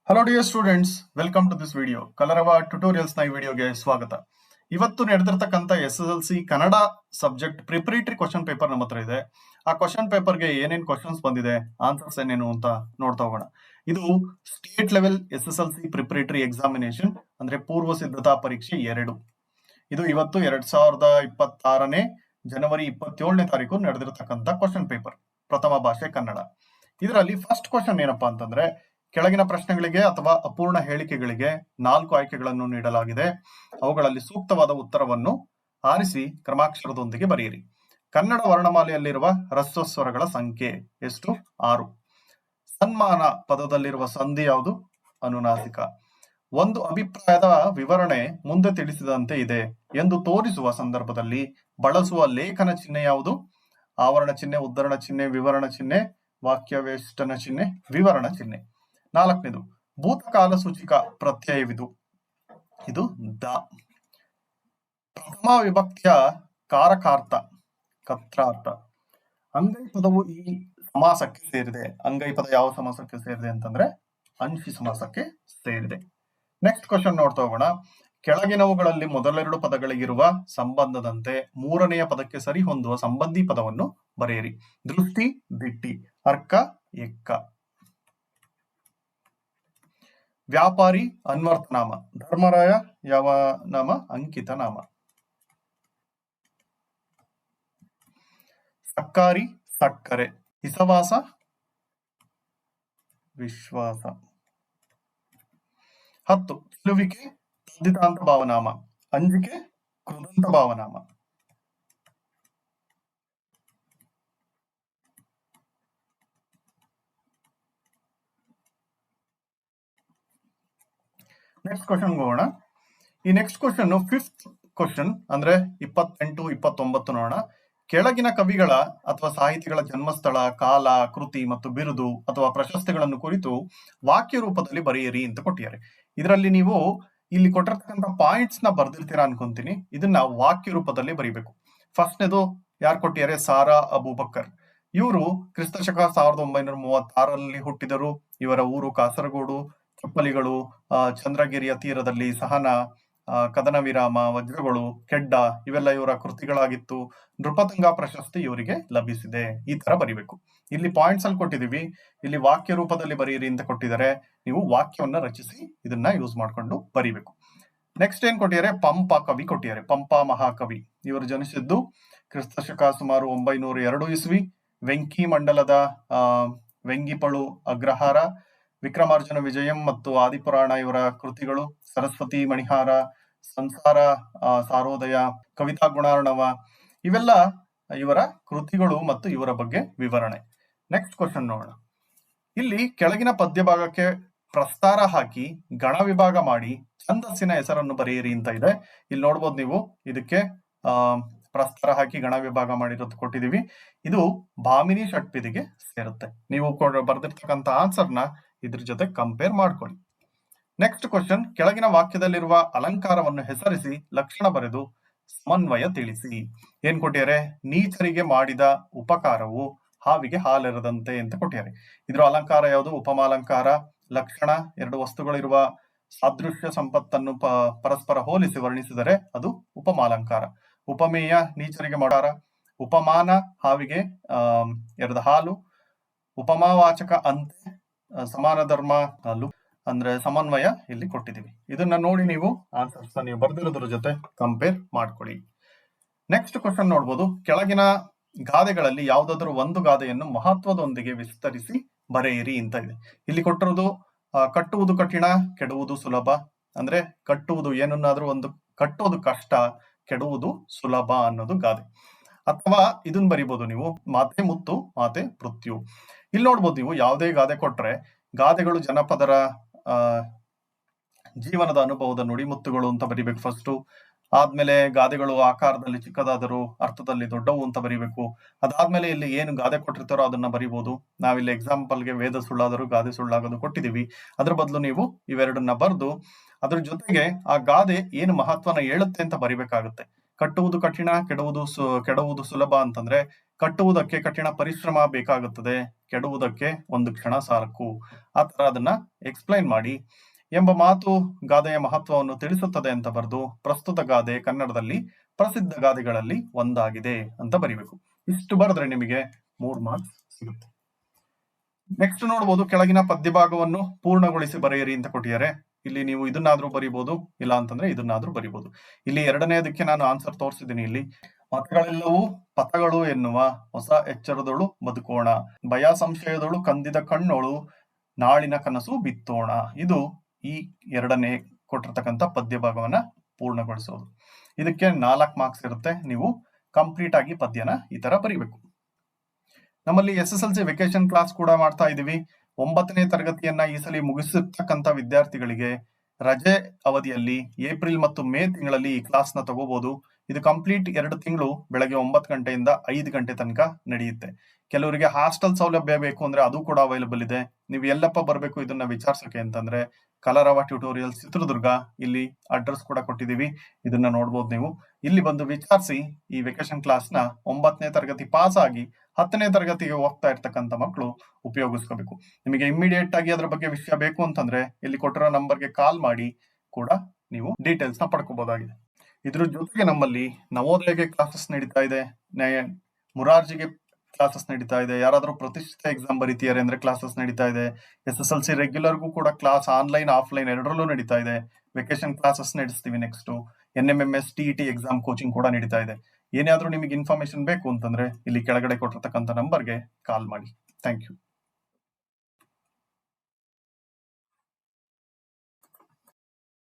Hello dear students, welcome to this video. Kalarava tutorials ನ ಈ ವಿಡಿಯೋಗೆ ಸ್ವಾಗತ. ಇವತ್ತು ನಡೆದಿರ್ತಕ್ಕಂಥ SSLC Kannada subject preparatory question paper ನಮ್ಮ ಹತ್ರ ಇದೆ. ಆ ಕ್ವಶನ್ ಪೇಪರ್ಗೆ ಏನೇನು ಕ್ವಶನ್ಸ್ ಬಂದಿದೆ, ಆನ್ಸರ್ಸ್ ಏನೇನು ಅಂತ ನೋಡ್ತಾ ಹೋಗೋಣ. ಇದು state level SSLC preparatory examination ಅಂದ್ರೆ ಪೂರ್ವ ಸಿದ್ಧತಾ ಪರೀಕ್ಷೆ 2. ಇದು ಇವತ್ತು 2026ನೇ ಜನವರಿ 27ನೇ ತಾರೀಕು ನಡೆದಿರತಕ್ಕಂಥ ಕ್ವಶನ್ ಪೇಪರ್, ಪ್ರಥಮ ಭಾಷೆ ಕನ್ನಡ. ಇದರಲ್ಲಿ ಫಸ್ಟ್ ಕ್ವಶನ್ ಏನಪ್ಪಾ ಅಂತಂದ್ರೆ, ಕೆಳಗಿನ ಪ್ರಶ್ನೆಗಳಿಗೆ ಅಥವಾ ಅಪೂರ್ಣ ಹೇಳಿಕೆಗಳಿಗೆ 4 ಆಯ್ಕೆಗಳನ್ನು ನೀಡಲಾಗಿದೆ. ಅವುಗಳಲ್ಲಿ ಸೂಕ್ತವಾದ ಉತ್ತರವನ್ನು ಆರಿಸಿ ಕ್ರಮಾಕ್ಷರದೊಂದಿಗೆ ಬರೆಯಿರಿ. ಕನ್ನಡ ವರ್ಣಮಾಲೆಯಲ್ಲಿರುವ ಹ್ರಸ್ವ ಸ್ವರಗಳ ಸಂಖ್ಯೆ ಎಷ್ಟು? 6. ಸನ್ಮಾನ ಪದದಲ್ಲಿರುವ ಸಂಧಿ ಯಾವುದು? ಅನುನಾಸಿಕ. ಒಂದು ಅಭಿಪ್ರಾಯದ ವಿವರಣೆ ಮುಂದೆ ತಿಳಿಸಿದಂತೆ ಇದೆ ಎಂದು ತೋರಿಸುವ ಸಂದರ್ಭದಲ್ಲಿ ಬಳಸುವ ಲೇಖನ ಚಿಹ್ನೆ ಯಾವುದು? ಆವರಣ ಚಿಹ್ನೆ, ಉದ್ಧರಣ ಚಿಹ್ನೆ, ವಿವರಣ ಚಿಹ್ನೆ, ವಾಕ್ಯವೇಷ್ಟನ ಚಿಹ್ನೆ, ವಿವರಣ ಚಿಹ್ನೆ. 4ನೇದು, ಭೂತಕಾಲ ಸೂಚಿಕ ಪ್ರತ್ಯಯವಿದು. ಇದು ದ. ಪ್ರಥಮ ವಿಭಕ್ತಿಯ ಕಾರಕಾರ್ಥ ಕತ್ರಾರ್ಥ. ಅಂಗೈ ಪದವು ಈ ಸಮಾಸಕ್ಕೆ ಸೇರಿದೆ. ಅಂಗೈ ಪದ ಯಾವ ಸಮಾಸಕ್ಕೆ ಸೇರಿದೆ ಅಂತಂದ್ರೆ ಅಂಶಿ ಸಮಾಸಕ್ಕೆ ಸೇರಿದೆ. ನೆಕ್ಸ್ಟ್ ಕ್ವಶನ್ ನೋಡ್ತಾ ಹೋಗೋಣ. ಕೆಳಗಿನವುಗಳಲ್ಲಿ ಮೊದಲೆರಡು ಪದಗಳಿಗಿರುವ ಸಂಬಂಧದಂತೆ ಮೂರನೆಯ ಪದಕ್ಕೆ ಸರಿ ಹೊಂದುವ ಸಂಬಂಧಿ ಪದವನ್ನು ಬರೆಯಿರಿ. ದೃಷ್ಟಿ, ದಿಟ್ಟಿ, ಅರ್ಕ, ಎಕ್ಕ. ವ್ಯಾಪಾರಿ ಅನ್ವರ್ಥ ನಾಮ. ಧರ್ಮರಾಯ ಯಾವ ನಾಮ? ಅಂಕಿತ ನಾಮ. ಸಕ್ಕಾರಿ ಸಕ್ಕರೆ. ಹಿಸವಾಸ ವಿಶ್ವಾಸ. 10, ಚೆಲುವಿಕೆ ತದ್ದಿತಾಂತ ಭಾವನಾಮ. ಅಂಜಿಕೆ ಕೃದಂತ ಭಾವನಾಮ. ನೆಕ್ಸ್ಟ್ ಕ್ವಶನ್ ಹೋಗೋಣ. ಈ ನೆಕ್ಸ್ಟ್ ಕ್ವಶನ್ 5th ಕ್ವಶನ್ ಅಂದ್ರೆ 28, 29 ನೋಡೋಣ. ಕೆಳಗಿನ ಕವಿಗಳ ಅಥವಾ ಸಾಹಿತಿಗಳ ಜನ್ಮಸ್ಥಳ, ಕಾಲ, ಕೃತಿ ಮತ್ತು ಬಿರುದು ಅಥವಾ ಪ್ರಶಸ್ತಿಗಳನ್ನು ಕುರಿತು ವಾಕ್ಯ ರೂಪದಲ್ಲಿ ಬರೆಯಿರಿ ಅಂತ ಕೊಟ್ಟಿದ್ದಾರೆ. ಇದರಲ್ಲಿ ನೀವು ಇಲ್ಲಿ ಕೊಟ್ಟಿರ್ತಕ್ಕಂಥ ಪಾಯಿಂಟ್ಸ್ ನ ಬರ್ದಿರ್ತೀರಾ ಅನ್ಕೊಂತೀನಿ. ಇದನ್ನ ವಾಕ್ಯ ರೂಪದಲ್ಲಿ ಬರೀಬೇಕು. ಫಸ್ಟ್ನೇದು ಯಾರು ಕೊಟ್ಟಿದ್ದಾರೆ? ಸಾರಾ ಅಬೂಬಕರ್. ಇವರು ಕ್ರಿಸ್ತಶಕ 1936ರಲ್ಲಿ ಹುಟ್ಟಿದರು. ಇವರ ಊರು ಕಾಸರಗೋಡು. ಚಪ್ಪಲಿಗಳು, ಚಂದ್ರಗಿರಿಯ ತೀರದಲ್ಲಿ, ಸಹನ, ಕದನ ವಿರಾಮ, ವಜ್ರಗಳು, ಕೆಡ್ಡ ಇವೆಲ್ಲ ಇವರ ಕೃತಿಗಳಾಗಿತ್ತು. ನೃಪತುಂಗ ಪ್ರಶಸ್ತಿ ಇವರಿಗೆ ಲಭಿಸಿದೆ. ಈ ತರ ಬರಿಬೇಕು. ಇಲ್ಲಿ ಪಾಯಿಂಟ್ಸ್ ಅಲ್ಲಿ ಕೊಟ್ಟಿದೀವಿ, ಇಲ್ಲಿ ವಾಕ್ಯ ರೂಪದಲ್ಲಿ ಬರೀರಿ ಅಂತ ಕೊಟ್ಟಿದ್ದಾರೆ. ನೀವು ವಾಕ್ಯವನ್ನ ರಚಿಸಿ ಇದನ್ನ ಯೂಸ್ ಮಾಡ್ಕೊಂಡು ಬರಿಬೇಕು. ನೆಕ್ಸ್ಟ್ ಏನ್ ಕೊಟ್ಟಿದ್ದಾರೆ? ಪಂಪ ಕವಿ ಕೊಟ್ಟಿದ್ದಾರೆ. ಪಂಪ ಮಹಾಕವಿ. ಇವರು ಜನಿಸಿದ್ದು ಕ್ರಿಸ್ತಶಕ ಸುಮಾರು 902 ಇಸ್ವಿ. ವೆಂಕಿ ಮಂಡಲದ ವೆಂಗಿಪಳು ಅಗ್ರಹಾರ, ವಿಕ್ರಮಾರ್ಜುನ ವಿಜಯಂ ಮತ್ತು ಆದಿಪುರಾಣ ಇವರ ಕೃತಿಗಳು. ಸರಸ್ವತಿ ಮಣಿಹಾರ, ಸಂಸಾರ ಸಾರೋದಯ, ಕವಿತಾ ಗುಣಾರ್ಣವ ಇವೆಲ್ಲ ಇವರ ಕೃತಿಗಳು ಮತ್ತು ಇವರ ಬಗ್ಗೆ ವಿವರಣೆ. ನೆಕ್ಸ್ಟ್ ಕ್ವಶನ್ ನೋಡೋಣ. ಇಲ್ಲಿ ಕೆಳಗಿನ ಪದ್ಯ ಭಾಗಕ್ಕೆ ಪ್ರಸ್ತಾರ ಹಾಕಿ ಗಣ ವಿಭಾಗ ಮಾಡಿ ಛಂದಸ್ಸಿನ ಹೆಸರನ್ನು ಬರೆಯಿರಿ ಅಂತ ಇದೆ. ಇಲ್ಲಿ ನೋಡ್ಬೋದು ನೀವು, ಇದಕ್ಕೆ ಪ್ರಸ್ತಾರ ಹಾಕಿ ಗಣ ವಿಭಾಗ ಮಾಡಿರೋದು ಕೊಟ್ಟಿದೀವಿ. ಇದು ಭಾಮಿನಿ ಷಟ್ಪದಿಗೆ ಸೇರುತ್ತೆ. ನೀವು ಬರ್ದಿರ್ತಕ್ಕಂಥ ಆನ್ಸರ್ನ ಇದ್ರ ಜೊತೆ ಕಂಪೇರ್ ಮಾಡ್ಕೊಳ್ಳಿ. ನೆಕ್ಸ್ಟ್ ಕ್ವಶನ್, ಕೆಳಗಿನ ವಾಕ್ಯದಲ್ಲಿರುವ ಅಲಂಕಾರವನ್ನು ಹೆಸರಿಸಿ ಲಕ್ಷಣ ಬರೆದು ಸಮನ್ವಯ ತಿಳಿಸಿ. ಏನ್ ಕೊಟ್ಟಿದ್ದಾರೆ? ನೀಚರಿಗೆ ಮಾಡಿದ ಉಪಕಾರವು ಹಾವಿಗೆ ಹಾಲೆರದಂತೆ ಅಂತ ಕೊಟ್ಟಿದ್ದಾರೆ. ಇದ್ರ ಅಲಂಕಾರ ಯಾವುದು? ಉಪಮಾಲಂಕಾರ. ಲಕ್ಷಣ, ಎರಡು ವಸ್ತುಗಳಿರುವ ಸಾದೃಶ್ಯ ಸಂಪತ್ತನ್ನು ಪರಸ್ಪರ ಹೋಲಿಸಿ ವರ್ಣಿಸಿದರೆ ಅದು ಉಪಮಾಲಂಕಾರ. ಉಪಮೇಯ, ನೀಚರಿಗೆ ಮಾಡಾರ. ಉಪಮಾನ, ಹಾವಿಗೆ ಎರೆದ ಹಾಲು. ಉಪಮಾವಾಚಕ ಅಂತೆ, ಸಮಾನ ಧರ್ಮ ಅಲ್ಲೂ ಅಂದ್ರೆ ಸಮನ್ವಯ ಇಲ್ಲಿ ಕೊಟ್ಟಿದೀವಿ. ಇದನ್ನ ನೋಡಿ ನೀವು ಆನ್ಸರ್ಸ್ ನೀವು ಬರ್ದಿರೋದ್ರ ಜೊತೆ ಕಂಪೇರ್ ಮಾಡ್ಕೊಳ್ಳಿ. ನೆಕ್ಸ್ಟ್ ಕ್ವಶನ್ ನೋಡ್ಬೋದು. ಕೆಳಗಿನ ಗಾದೆಗಳಲ್ಲಿ ಯಾವುದಾದ್ರೂ ಒಂದು ಗಾದೆಯನ್ನು ಮಹತ್ವದೊಂದಿಗೆ ವಿಸ್ತರಿಸಿ ಬರೆಯಿರಿ ಅಂತ ಇದೆ. ಇಲ್ಲಿ ಕೊಟ್ಟಿರೋದು ಕಟ್ಟುವುದು ಕಠಿಣ, ಕೆಡುವುದು ಸುಲಭ. ಅಂದ್ರೆ ಕಟ್ಟುವುದು ಏನನ್ನಾದ್ರೂ ಒಂದು ಕಟ್ಟೋದು ಕಷ್ಟ, ಕೆಡುವುದು ಸುಲಭ ಅನ್ನೋದು ಗಾದೆ. ಅಥವಾ ಇದನ್ನ ಬರಿಬಹುದು ನೀವು, ಮಾತೆ ಮುತ್ತು ಮಾತೆ ಮೃತ್ಯು. ಇಲ್ಲಿ ನೋಡ್ಬೋದು ನೀವು, ಯಾವುದೇ ಗಾದೆ ಕೊಟ್ರೆ ಗಾದೆಗಳು ಜನಪದರ ಜೀವನದ ಅನುಭವದ ನುಡಿಮುತ್ತುಗಳು ಅಂತ ಬರಿಬೇಕು ಫಸ್ಟ್. ಆದ್ಮೇಲೆ ಗಾದೆಗಳು ಆಕಾರದಲ್ಲಿ ಚಿಕ್ಕದಾದರೂ ಅರ್ಥದಲ್ಲಿ ದೊಡ್ಡವು ಅಂತ ಬರಿಬೇಕು. ಅದಾದ್ಮೇಲೆ ಇಲ್ಲಿ ಏನು ಗಾದೆ ಕೊಟ್ಟಿರ್ತಾರೋ ಅದನ್ನ ಬರಿಬಹುದು. ನಾವಿಲ್ಲಿ ಎಕ್ಸಾಂಪಲ್ಗೆ ವೇದ ಸುಳ್ಳಾದರೂ ಗಾದೆ ಸುಳ್ಳಾಗೋದು ಕೊಟ್ಟಿದೀವಿ. ಅದ್ರ ಬದಲು ನೀವು ಇವೆರಡನ್ನ ಬರೆದು ಅದ್ರ ಜೊತೆಗೆ ಆ ಗಾದೆ ಏನು ಮಹತ್ವನ ಹೇಳುತ್ತೆ ಅಂತ ಬರಿಬೇಕಾಗುತ್ತೆ. ಕಟ್ಟುವುದು ಕಠಿಣ, ಕೆಡವುವುದು ಸುಲಭ ಅಂತಂದ್ರೆ ಕಟ್ಟುವುದಕ್ಕೆ ಕಠಿಣ ಪರಿಶ್ರಮ ಬೇಕಾಗುತ್ತದೆ, ಕೆಡುವುದಕ್ಕೆ ಒಂದು ಕ್ಷಣ ಸಾಕು. ಆ ತರ ಅದನ್ನ ಎಕ್ಸ್ಪ್ಲೈನ್ ಮಾಡಿ ಎಂಬ ಮಾತು ಗಾದೆಯ ಮಹತ್ವವನ್ನು ತಿಳಿಸುತ್ತದೆ ಅಂತ ಬರೆದು ಪ್ರಸ್ತುತ ಗಾದೆ ಕನ್ನಡದಲ್ಲಿ ಪ್ರಸಿದ್ಧ ಗಾದೆಗಳಲ್ಲಿ ಒಂದಾಗಿದೆ ಅಂತ ಬರಿಬೇಕು. ಇಷ್ಟು ಬರೆದ್ರೆ ನಿಮಗೆ 3 ಮಾರ್ಕ್ಸ್ ಸಿಗುತ್ತೆ. ನೆಕ್ಸ್ಟ್ ನೋಡಬಹುದು, ಕೆಳಗಿನ ಪದ್ಯ ಭಾಗವನ್ನು ಪೂರ್ಣಗೊಳಿಸಿ ಬರೆಯಿರಿ ಅಂತ ಕೊಟ್ಟಿದ್ದಾರೆ. ಇಲ್ಲಿ ನೀವು ಇದನ್ನಾದ್ರೂ ಬರಿಬಹುದು, ಇಲ್ಲ ಅಂತಂದ್ರೆ ಇದನ್ನಾದ್ರೂ ಬರಿಬಹುದು. ಇಲ್ಲಿ ಎರಡನೇದಕ್ಕೆ ನಾನು ಆನ್ಸರ್ ತೋರಿಸಿದ್ದೀನಿ. ಇಲ್ಲಿ ಮತಗಳೆಲ್ಲವೂ ಪಥಗಳು ಎನ್ನುವ ಹೊಸ ಎಚ್ಚರದೊಳು ಬದುಕೋಣ, ಭಯ ಸಂಶಯದೊಳು ಕಂದಿದ ಕಣ್ಣೋಳು ನಾಳಿನ ಕನಸು ಬಿತ್ತೋಣ. ಇದು ಈ ಎರಡನೇ ಕೊಟ್ಟಿರ್ತಕ್ಕಂಥ ಪದ್ಯ ಭಾಗವನ್ನ ಪೂರ್ಣಗೊಳಿಸೋದು. ಇದಕ್ಕೆ 4 ಮಾರ್ಕ್ಸ್ ಇರುತ್ತೆ. ನೀವು ಕಂಪ್ಲೀಟ್ ಆಗಿ ಪದ್ಯನ ಈ ತರ ಬರಿಬೇಕು. ನಮ್ಮಲ್ಲಿ SSLC ವೆಕೇಶನ್ ಕ್ಲಾಸ್ ಕೂಡ ಮಾಡ್ತಾ ಇದೀವಿ. 9ನೇ ತರಗತಿಯನ್ನ ಈ ಸಲ ಮುಗಿಸಿರ್ತಕ್ಕಂಥ ವಿದ್ಯಾರ್ಥಿಗಳಿಗೆ ರಜೆ ಅವಧಿಯಲ್ಲಿ ಏಪ್ರಿಲ್ ಮತ್ತು ಮೇ ತಿಂಗಳಲ್ಲಿ ಈ ಕ್ಲಾಸ್ ನ ತಗೋಬಹುದು. ಇದು ಕಂಪ್ಲೀಟ್ 2 ತಿಂಗಳು ಬೆಳಗ್ಗೆ 9 ಗಂಟೆಯಿಂದ 5 ಗಂಟೆ ತನಕ ನಡೆಯುತ್ತೆ. ಕೆಲವರಿಗೆ ಹಾಸ್ಟೆಲ್ ಸೌಲಭ್ಯ ಬೇಕು ಅಂದ್ರೆ ಅದು ಕೂಡ ಅವೈಲಬಲ್ ಇದೆ. ನೀವು ಎಲ್ಲಪ್ಪ ಬರಬೇಕು ಇದನ್ನ ವಿಚಾರಿಸಕ್ಕೆ ಅಂತಂದ್ರೆ ಕಲರವ ಟ್ಯುಟೋರಿಯಲ್ಸ್ ಚಿತ್ರದುರ್ಗ, ಇಲ್ಲಿ ಅಡ್ರೆಸ್ ಕೂಡ ಕೊಟ್ಟಿದೀವಿ, ಇದನ್ನ ನೋಡ್ಬೋದು ನೀವು. ಇಲ್ಲಿ ಬಂದು ವಿಚಾರಿಸಿ ಈ ವೆಕೇಶನ್ ಕ್ಲಾಸ್ ನ 9ನೇ ತರಗತಿ ಪಾಸ್ ಆಗಿ 10ನೇ ತರಗತಿಗೆ ಹೋಗ್ತಾ ಇರ್ತಕ್ಕಂಥ ಮಕ್ಕಳು ಉಪಯೋಗಿಸ್ಕೋಬೇಕು. ನಿಮಗೆ ಇಮಿಡಿಯೇಟ್ ಆಗಿ ಅದ್ರ ಬಗ್ಗೆ ವಿಷಯ ಬೇಕು ಅಂತಂದ್ರೆ ಇಲ್ಲಿ ಕೊಟ್ಟಿರೋ ನಂಬರ್ಗೆ ಕಾಲ್ ಮಾಡಿ ಕೂಡ ನೀವು ಡೀಟೇಲ್ಸ್ ನ ಪಡ್ಕೋಬಹುದಾಗಿದೆ. ಇದ್ರ ಜೊತೆಗೆ ನಮ್ಮಲ್ಲಿ ನವೋದಯಗೆ ಕ್ಲಾಸಸ್ ನಡೀತಾ ಇದೆ, ಮುರಾರ್ಜಿಗೆ ಕ್ಲಾಸಸ್ ನಡೀತಾ ಇದೆ, ಯಾರಾದ್ರೂ ಪ್ರತಿಷ್ಠಿತ ಎಕ್ಸಾಮ್ ಬರೀತಿದ್ದಾರೆ ಅಂದ್ರೆ ಕ್ಲಾಸಸ್ ನಡೀತಾ ಇದೆ. SSLC ರೆಗ್ಯುಲರ್ಗೂ ಕೂಡ ಕ್ಲಾಸ್ ಆನ್ಲೈನ್ ಆಫ್ಲೈನ್ ಎರಡರಲ್ಲೂ ನಡೀತಾ ಇದೆ. ವೆಕೇಶನ್ ಕ್ಲಾಸಸ್ ನಡೆಸ್ತೀವಿ. Next NMMS TET exam coaching ಕೂಡ ನಡೀತಾ ಇದೆ. ಏನಾದ್ರೂ ನಿಮಗೆ ಇನ್ಫಾರ್ಮೇಶನ್ ಬೇಕು ಅಂತಂದ್ರೆ ಇಲ್ಲಿ ಕೆಳಗಡೆ ಕೊಟ್ಟಿರ್ತಕ್ಕಂಥ ನಂಬರ್ಗೆ ಕಾಲ್ ಮಾಡಿ. Thank you.